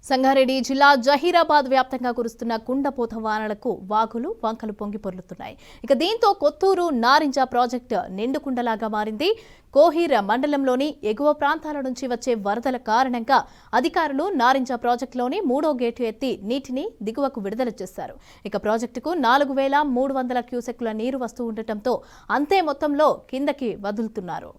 సంగారెడ్డి జిల్లా జహీరాబాద్ వ్యాప్తంగా కురుస్తున్న కుండపోత వానలకు వాగులు వంకలు పొంగి పొర్లుతున్నాయి. దీంతో కొత్తూరు నారింజ ప్రాజెక్టు నిండుకుండలాగా మారింది. కోహీర్ మండలంలోని ఎగువ ప్రాంతాల నుంచి వచ్చే వరదల కారణంగా అధికారులు నారింజ ప్రాజెక్టులోని 3వ గేటు ఎత్తి నీటిని దిగువకు విడుదల చేశారు. ప్రాజెక్టుకు 4300 క్యూసెక్కుల నీరు వస్తూ ఉండటంతో అంతే మొత్తంలో కిందకి వదులుతున్నారు.